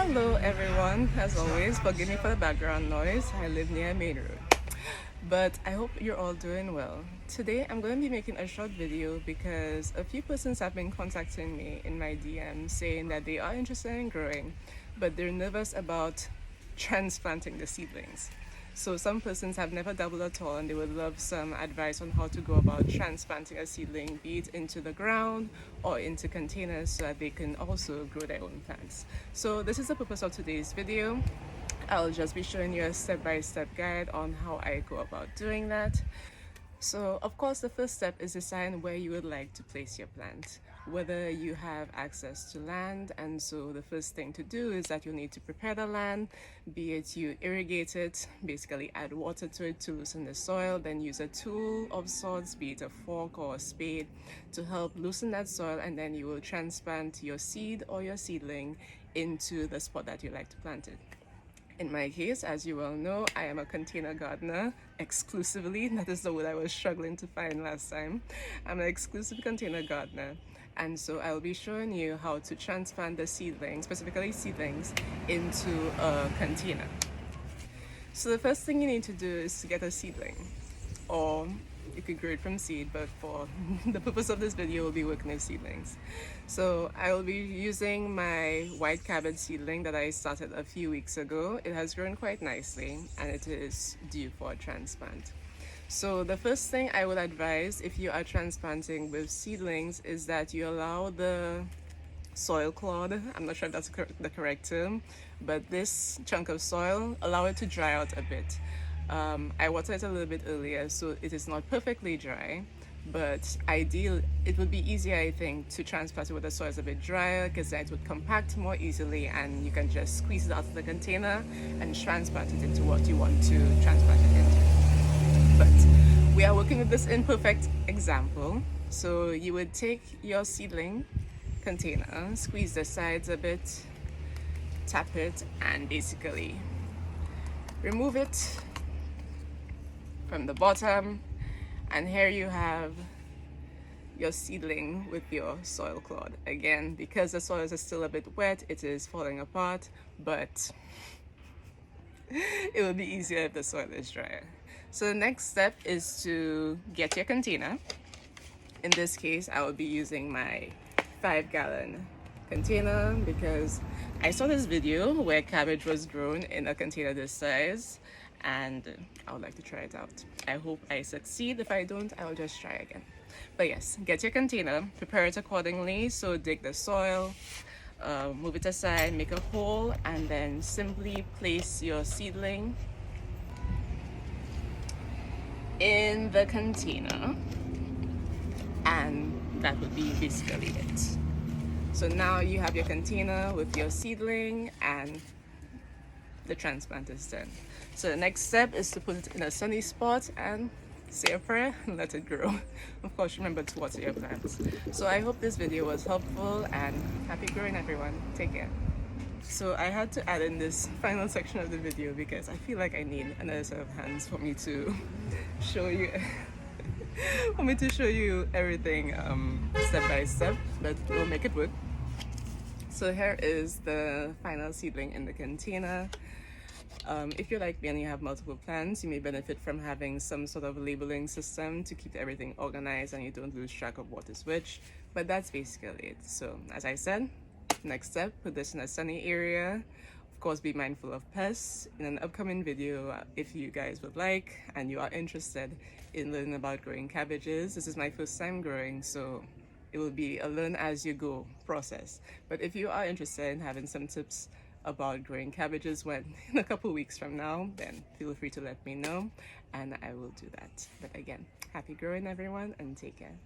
Hello everyone, as always, forgive me for the background noise. I live near a main road. But I hope you're all doing well. Today I'm going to be making a short video because a few persons have been contacting me in my DM saying that they are interested in growing, but they're nervous about transplanting the seedlings. So some persons have never dabbled at all and they would love some advice on how to go about transplanting a seedling, be it into the ground or into containers so that they can also grow their own plants. So this is the purpose of today's video. I'll just be showing you a step-by-step guide on how I go about doing that. So of course the first step is deciding where you would like to place your plant, whether you have access to land. And so the first thing to do is that you'll need to prepare the land, be it you irrigate it, basically add water to it to loosen the soil, then use a tool of sorts, be it a fork or a spade, to help loosen that soil, and then you will transplant your seed or your seedling into the spot that you like to plant it. In my case, as you well know, I am a container gardener exclusively. That is the word I was struggling to find last time. I'm an exclusive container gardener. And so I'll be showing you how to transplant the seedlings, specifically seedlings, into a container. So the first thing you need to do is to get a seedling, or you could grow it from seed, but for the purpose of this video, we'll be working with seedlings. So I will be using my white cabbage seedling that I started a few weeks ago. It has grown quite nicely and it is due for a transplant. So the first thing I would advise if you are transplanting with seedlings is that you allow the soil clod, I'm not sure if that's the correct term, but this chunk of soil, allow it to dry out a bit. I watered it a little bit earlier, so it is not perfectly dry, but it would be easier, I think, to transplant it where the soil is a bit drier, because then it would compact more easily and you can just squeeze it out of the container and transplant it into what you want to transplant it into. But we are working with this imperfect example. So you would take your seedling container, squeeze the sides a bit, tap it, and basically remove it from the bottom, and here you have your seedling with your soil clod. Again, because the soil is still a bit wet, it is falling apart, but it will be easier if the soil is drier. So the next step is to get your container. In this case, I will be using my 5-gallon container because I saw this video where cabbage was grown in a container this size, and I would like to try it out. I hope I succeed. If I don't, I will just try again. But yes, get your container, prepare it accordingly. So dig the soil, move it aside, make a hole, and then simply place your seedling in the container, and that would be basically it. So now you have your container with your seedling and the transplant is done. So the next step is to put it in a sunny spot and say a prayer and let it grow. Of course, remember to water your plants. So I hope this video was helpful, and happy growing everyone. Take care. So I had to add in this final section of the video because I feel like I need another set of hands for me to show you everything step by step, but we'll make it work. So here is the final seedling in the container. If you're like me and you have multiple plants, you may benefit from having some sort of labeling system to keep everything organized and you don't lose track of what is which, but that's basically it. So as I said, next step, put this in a sunny area. Of course, be mindful of pests. In an upcoming video, if you guys would like and you are interested in learning about growing cabbages, this is my first time growing, so it will be a learn as you go process. But if you are interested in having some tips about growing cabbages in a couple weeks from now, then feel free to let me know and I will do that. But again, happy growing everyone, and take care.